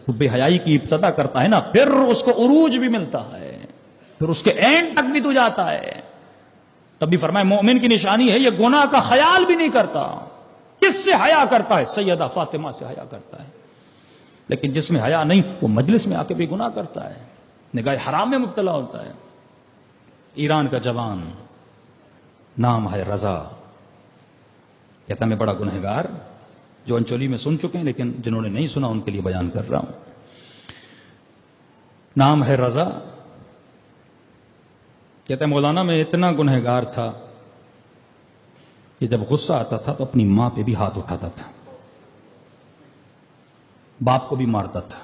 تو بے حیائی کی ابتدا کرتا ہے نا، پھر اس کو عروج بھی ملتا ہے، پھر اس کے اینڈ تک بھی تو جاتا ہے. تب بھی فرمائے مومن کی نشانی ہے یہ گناہ کا خیال بھی نہیں کرتا. کس سے حیا کرتا ہے؟ سیدہ فاطمہ سے حیا کرتا ہے. لیکن جس میں حیا نہیں وہ مجلس میں آ کے بھی گناہ کرتا ہے، نگاہ حرام میں مبتلا ہوتا ہے. ایران کا جوان نام ہے رضا، کہتا میں بڑا گنہگار، جو انچولی میں سن چکے ہیں لیکن جنہوں نے نہیں سنا ان کے لیے بیان کر رہا ہوں. نام ہے رضا، کہتا ہے مولانا میں اتنا گنہگار تھا کہ جب غصہ آتا تھا تو اپنی ماں پہ بھی ہاتھ اٹھاتا تھا، باپ کو بھی مارتا تھا.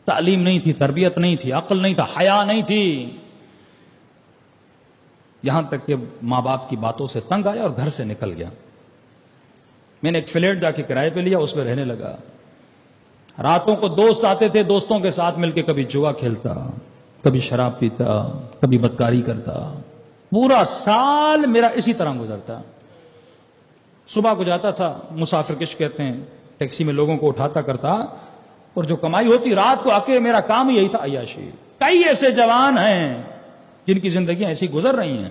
تعلیم نہیں تھی، تربیت نہیں تھی، عقل نہیں تھا، حیا نہیں تھی. یہاں تک کہ ماں باپ کی باتوں سے تنگ آیا اور گھر سے نکل گیا. میں نے ایک فلیٹ جا کے کرائے پہ لیا، اس پہ رہنے لگا. راتوں کو دوست آتے تھے، دوستوں کے ساتھ مل کے کبھی جوا کھیلتا، کبھی شراب پیتا، کبھی بدکاری کرتا. پورا سال میرا اسی طرح گزرتا. صبح کو جاتا تھا، مسافر کش کہتے ہیں، ٹیکسی میں لوگوں کو اٹھاتا کرتا، اور جو کمائی ہوتی رات کو آ کے میرا کام یہی تھا عیاشی. کئی ایسے جوان ہیں جن کی زندگیاں ایسی گزر رہی ہیں.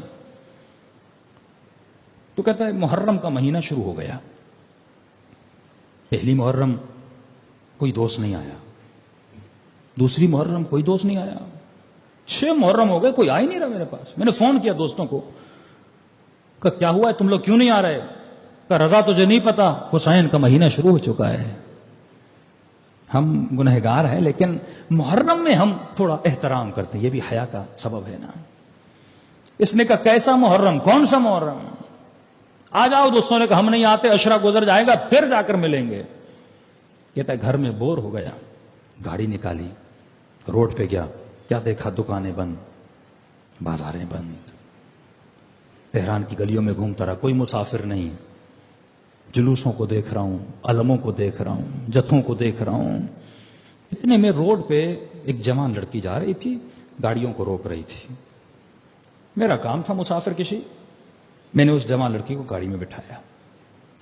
تو کہتا ہے محرم کا مہینہ شروع ہو گیا. پہلی محرم کوئی دوست نہیں آیا، دوسری محرم کوئی دوست نہیں آیا، 6 محرم ہو گئے کوئی آ ہی نہیں رہا میرے پاس. میں نے فون کیا دوستوں کو کہ کیا ہوا ہے، تم لوگ کیوں نہیں آ رہے؟ کہ رضا تجھے نہیں پتا حسین کا مہینہ شروع ہو چکا ہے. ہم گنہگار ہیں لیکن محرم میں ہم تھوڑا احترام کرتے ہیں، یہ بھی حیا کا سبب ہے نا. اس نے کہا کیسا محرم، کون سا محرم؟ آ جاؤ. دوستوں نے کہا ہم نہیں آتے، عشرہ گزر جائے گا پھر جا کر ملیں گے. کہتا ہے گھر میں بور ہو گیا، گاڑی نکالی، روڈ پہ گیا. کیا دیکھا؟ دکانیں بند، بازاریں بند. تہران کی گلیوں میں گھومتا رہا، کوئی مسافر نہیں. جلوسوں کو دیکھ رہا ہوں، علموں کو دیکھ رہا ہوں، جتھوں کو دیکھ رہا ہوں. اتنے میں روڈ پہ ایک جوان لڑکی جا رہی تھی، گاڑیوں کو روک رہی تھی. میرا کام تھا مسافر کشی. میں نے اس جوان لڑکی کو گاڑی میں بٹھایا.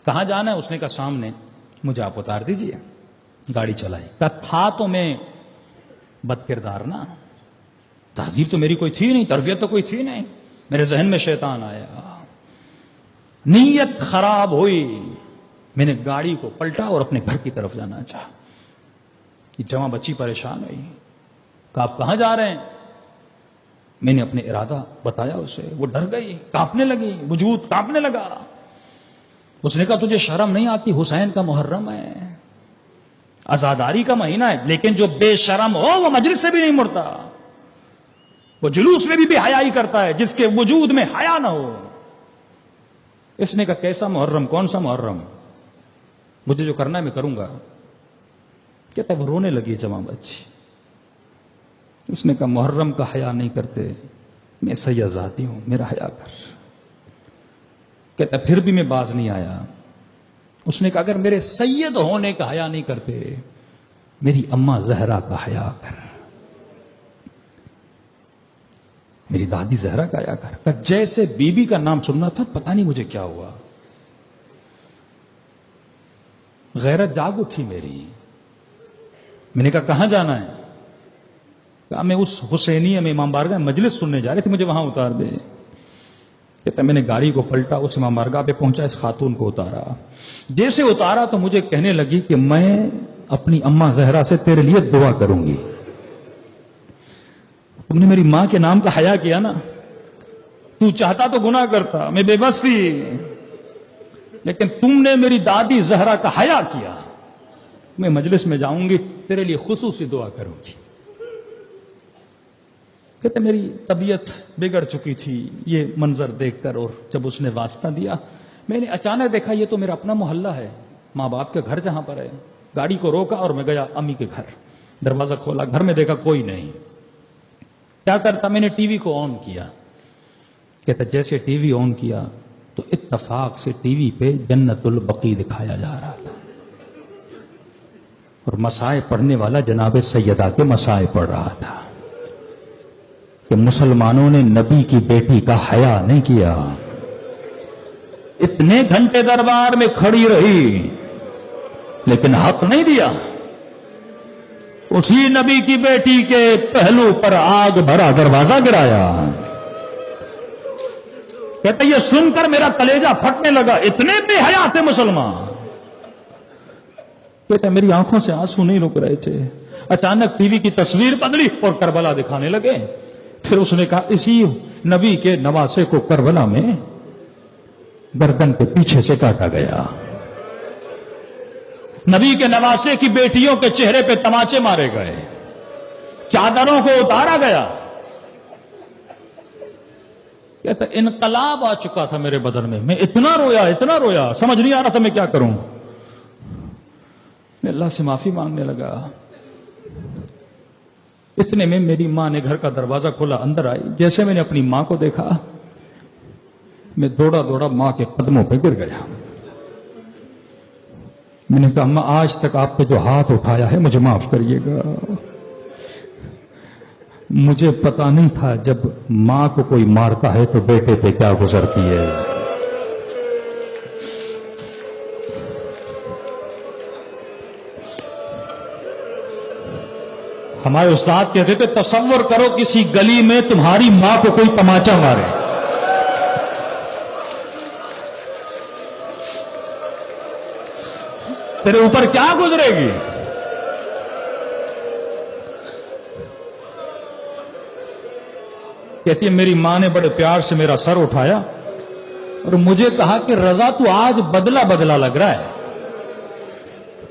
کہاں جانا ہے؟ اس نے کہا سامنے. مجھے آپ اتار دیجئے. گاڑی چلائی. کہا تھا تو میں بد کردار نا، تہذیب تو میری کوئی تھی نہیں، تربیت تو کوئی تھی نہیں. میرے ذہن میں شیطان آیا، نیت خراب ہوئی. میں نے گاڑی کو پلٹا اور اپنے گھر کی طرف جانا چاہا. یہ جوان بچی پریشان ہوئی. کہا آپ کہاں جا رہے ہیں؟ میں نے اپنے ارادہ بتایا اسے. وہ ڈر گئی، کانپنے لگی، وجود کانپنے لگا. اس نے کہا تجھے شرم نہیں آتی؟ حسین کا محرم ہے، آزاداری کا مہینہ ہے، لیکن جو بے شرم ہو وہ مجلس سے بھی نہیں مڑتا، وہ جلوس میں بھی حیائی کرتا ہے جس کے وجود میں حیا نہ ہو. اس نے کہا کیسا محرم، کون سا محرم؟ مجھے جو کرنا ہے میں کروں گا. کہتا ہے وہ رونے لگی جوان بچی. اس نے کہا محرم کا حیا نہیں کرتے، میں سید ذاتی ہوں، میرا حیا کر. کہتا پھر بھی میں باز نہیں آیا. اس نے کہا اگر میرے سید ہونے کا حیا نہیں کرتے، میری اماں زہرا کا حیا کر، میری دادی زہرا کا حیا کر. کہ جیسے بی بی کا نام سننا تھا پتہ نہیں مجھے کیا ہوا، غیرت جاگ اٹھی میری. میں نے کہا کہاں جانا ہے؟ کہا میں اس حسینیہ میں امام بارگاہ مجلس سننے جا رہے تھے، مجھے وہاں اتار دے. کہتا میں نے گاڑی کو پلٹا، اس امام بارگاہ پہ پہنچا، اس خاتون کو اتارا. جیسے اتارا تو مجھے کہنے لگی کہ میں اپنی اماں زہرا سے تیرے لیے دعا کروں گی. تم نے میری ماں کے نام کا حیا کیا نا، تو چاہتا تو گناہ کرتا، میں بے بس تھی، لیکن تم نے میری دادی زہرا کا حیا کیا. میں مجلس میں جاؤں گی، تیرے لیے خصوصی دعا کروں گی. کہتے میری طبیعت بگڑ چکی تھی یہ منظر دیکھ کر، اور جب اس نے واسطہ دیا میں نے اچانک دیکھا یہ تو میرا اپنا محلہ ہے، ماں باپ کے گھر جہاں پر ہے. گاڑی کو روکا اور میں گیا امی کے گھر. دروازہ کھولا، گھر میں دیکھا کوئی نہیں. کیا کرتا؟ میں نے ٹی وی کو آن کیا. کہتا جیسے ٹی وی آن کیا تو اتفاق سے ٹی وی پہ جنت البقیع دکھایا جا رہا تھا، اور مسائے پڑھنے والا جناب سیدہ کے مسائے پڑھ رہا تھا کہ مسلمانوں نے نبی کی بیٹی کا حیا نہیں کیا. اتنے گھنٹے دربار میں کھڑی رہی لیکن حق نہیں دیا. اسی نبی کی بیٹی کے پہلو پر آگ بھرا دروازہ گرایا. کہتے یہ سن کر میرا کلیجہ پھٹنے لگا، اتنے بے حیا تھے مسلمان. کہتے میری آنکھوں سے آنسو نہیں رک رہے تھے. اچانک ٹی وی کی تصویر بدلی اور کربلا دکھانے لگے. پھر اس نے کہا اسی نبی کے نواسے کو کربلا میں گردن کے پیچھے سے کاٹا گیا. نبی کے نواسے کی بیٹیوں کے چہرے پہ تماچے مارے گئے، چادروں کو اتارا گیا. کہتا انقلاب آ چکا تھا میرے بدن میں اتنا رویا سمجھ نہیں آ رہا تھا میں کیا کروں. میں اللہ سے معافی مانگنے لگا. اتنے میں میری ماں نے گھر کا دروازہ کھولا، اندر آئی. جیسے میں نے اپنی ماں کو دیکھا میں دوڑا ماں کے قدموں پہ گر گیا. میں نے کہا اماں آج تک آپ پہ جو ہاتھ اٹھایا ہے مجھے معاف کریے گا. مجھے پتا نہیں تھا جب ماں کو کوئی مارتا ہے تو بیٹے پہ کیا گزرتی ہے. ہمارے استاد کہتے تھے تصور کرو کسی گلی میں تمہاری ماں کو کوئی تماچا مارے. تیرے اوپر کیا گزرے گی. کہتی ہے میری ماں نے بڑے پیار سے میرا سر اٹھایا اور مجھے کہا کہ رضا تو آج بدلا لگ رہا ہے،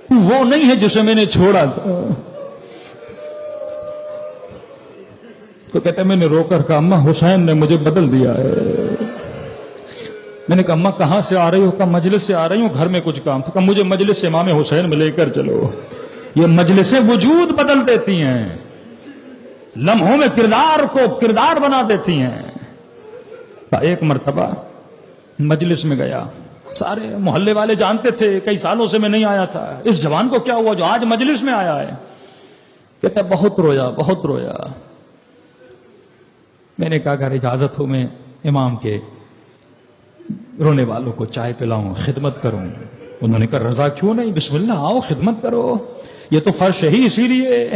تو وہ نہیں ہے جسے میں نے چھوڑا تھا. تو کہتے میں نے رو کر کہا اماں حسین نے مجھے بدل دیا ہے. میں نے کہا اماں کہاں سے آ رہی ہو؟ کہا مجلس سے آ رہی ہوں، گھر میں کچھ کام تھا. کہا مجھے مجلس سے امام حسین میں لے کر چلو. یہ مجلسیں وجود بدل دیتی ہیں، لمحوں میں کردار کو کردار بنا دیتی ہیں. ایک مرتبہ مجلس میں گیا، سارے محلے والے جانتے تھے کئی سالوں سے میں نہیں آیا تھا، اس جوان کو کیا ہوا جو آج مجلس میں آیا ہے. کہتا بہت رویا. میں نے کہا اگر اجازت ہو میں امام کے رونے والوں کو چائے پلاؤں، خدمت کروں. انہوں نے کہا رضا کیوں نہیں، بسم اللہ آؤ خدمت کرو، یہ تو فرش ہی اسی لیے.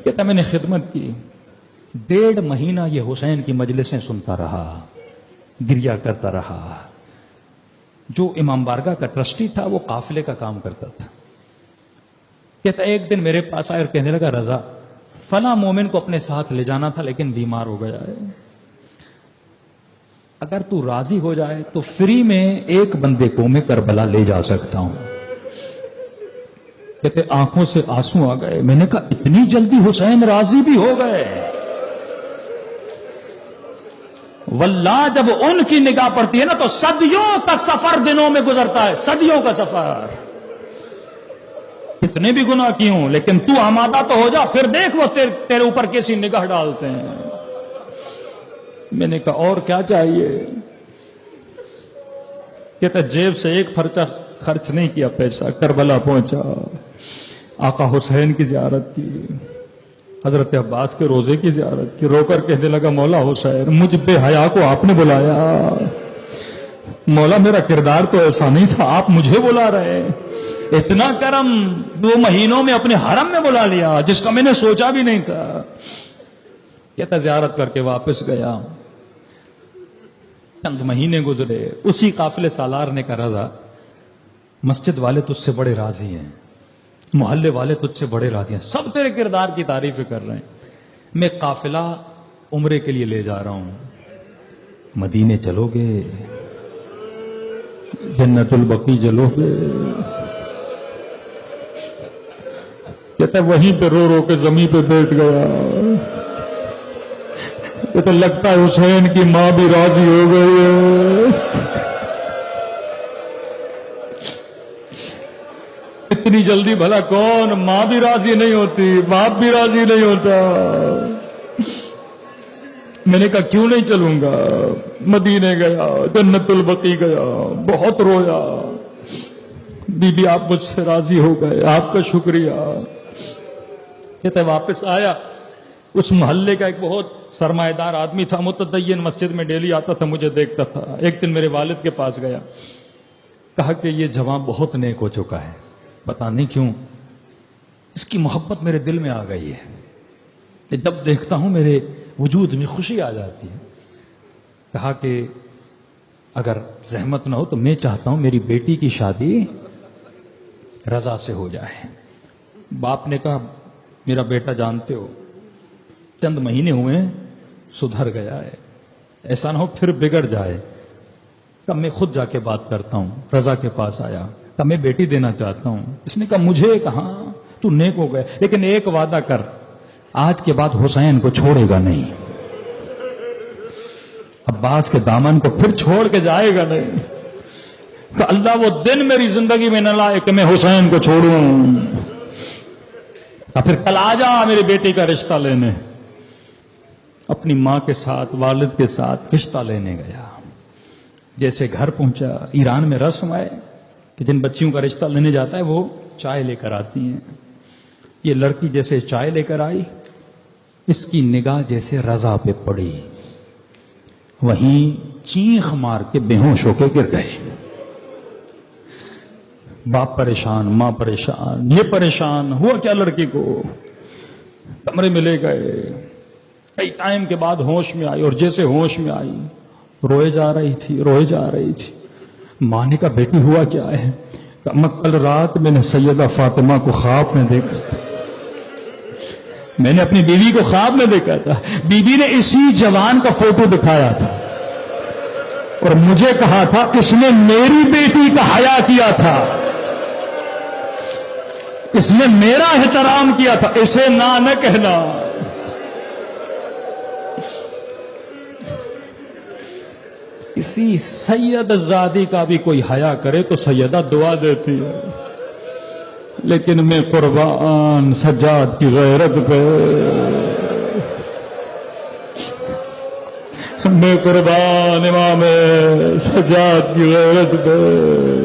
کہتا میں نے خدمت کی. 1.5 مہینہ یہ حسین کی مجلسیں سنتا رہا، گریا کرتا رہا. جو امام بارگاہ کا ٹرسٹی تھا وہ قافلے کا کام کرتا تھا. کہتا ایک دن میرے پاس آئے اور کہنے لگا رضا فلاں مومن کو اپنے ساتھ لے جانا تھا لیکن بیمار ہو گیا ہے، اگر تو راضی ہو جائے تو فری میں ایک بندے کو میں کربلا لے جا سکتا ہوں. کہتے آنکھوں سے آنسو آ گئے. میں نے کہا اتنی جلدی حسین راضی بھی ہو گئے؟ واللہ جب ان کی نگاہ پڑتی ہے نا تو صدیوں کا سفر دنوں میں گزرتا ہے، صدیوں کا سفر. کتنے بھی گناہ کی ہوں لیکن تو آمادہ تو ہو جا، پھر دیکھ وہ تیرے اوپر کیسی نگاہ ڈالتے ہیں. میں نے کہا اور کیا چاہیے؟ کہتا جیب سے ایک پرچہ خرچ نہیں کیا پیسہ، کربلا پہنچا، آقا حسین کی زیارت کی، حضرت عباس کے روزے کی زیارت کی. رو کر کہنے لگا مولا حسین مجھ بے حیا کو آپ نے بلایا. مولا میرا کردار تو ایسا نہیں تھا، آپ مجھے بلا رہے. اتنا کرم 2 مہینوں میں اپنے حرم میں بلا لیا جس کا میں نے سوچا بھی نہیں تھا. کہتا زیارت کر کے واپس گیا. چند مہینے گزرے، اسی قافلے سالار نے کہا رضا مسجد والے تجھ سے بڑے راضی ہیں، محلے والے تجھ سے بڑے راضی ہیں، سب تیرے کردار کی تعریفیں کر رہے ہیں. میں قافلہ عمرے کے لیے لے جا رہا ہوں، مدینے چلو گے، جنت البقیع چلو گے. کہتا وہیں پہ رو رو کے زمین پہ بیٹھ گیا. تو لگتا ہے حسین کی ماں بھی راضی ہو گئی ہے. اتنی جلدی بھلا کون ماں بھی راضی نہیں ہوتی، باپ بھی راضی نہیں ہوتا. میں نے کہا کیوں نہیں چلوں گا. مدینے گیا، جنت البقیع گیا، بہت رویا. بی بی آپ مجھ سے راضی ہو گئے، آپ کا شکریہ. کہتے واپس آیا. اس محلے کا ایک بہت سرمایہ دار آدمی تھا، متدین، مسجد میں ڈیلی آتا تھا، مجھے دیکھتا تھا. ایک دن میرے والد کے پاس گیا، کہا کہ یہ جوان بہت نیک ہو چکا ہے، پتہ نہیں کیوں اس کی محبت میرے دل میں آ گئی ہے، جب دیکھتا ہوں میرے وجود میں خوشی آ جاتی ہے۔ کہا کہ اگر زحمت نہ ہو تو میں چاہتا ہوں میری بیٹی کی شادی رضا سے ہو جائے۔ باپ نے کہا میرا بیٹا جانتے ہو چند مہینے ہوئے ہیں، سدھر گیا ہے، ایسا نہ ہو پھر بگڑ جائے۔ کہا میں خود جا کے بات کرتا ہوں۔ رضا کے پاس آیا، کہا میں بیٹی دینا چاہتا ہوں۔ اس نے کہا مجھے کہاں، تو نیک ہو گئے، لیکن ایک وعدہ کر، آج کے بعد حسین کو چھوڑے گا نہیں، عباس کے دامن کو پھر چھوڑ کے جائے گا نہیں۔ کہ اللہ وہ دن میری زندگی میں نہ لائے کہ میں حسین کو چھوڑوں۔ پھر کل آ جا میری بیٹی کا رشتہ لینے۔ اپنی ماں کے ساتھ، والد کے ساتھ رشتہ لینے گیا۔ جیسے گھر پہنچا، ایران میں رسم ہے کہ جن بچیوں کا رشتہ لینے جاتا ہے وہ چائے لے کر آتی ہیں۔ یہ لڑکی جیسے چائے لے کر آئی، اس کی نگاہ جیسے رضا پہ پڑی، وہیں چیخ مار کے بے ہوش ہو کے گر گئے۔ باپ پریشان، ماں پریشان، یہ پریشان، ہوا کیا لڑکی کو؟ کمرے میں لے گئے، کئی ٹائم کے بعد ہوش میں آئی، اور جیسے ہوش میں آئی روئے جا رہی تھی۔ ماں نے کہا بیٹی ہوا کیا ہے؟ کہا کل رات میں نے سیدہ فاطمہ کو خواب میں دیکھا، میں نے اپنی بیوی کو خواب میں دیکھا تھا، بیوی نے اسی جوان کا فوٹو دکھایا تھا اور مجھے کہا تھا اس نے میری بیٹی کا حیا کیا تھا، اس نے میرا احترام کیا تھا، اسے نہ کہنا۔ کسی سید زادی کا بھی کوئی حیا کرے تو سیدہ دعا دیتی ہے، لیکن میں قربان سجاد کی غیرت پہ، میں قربان امام سجاد کی غیرت پہ۔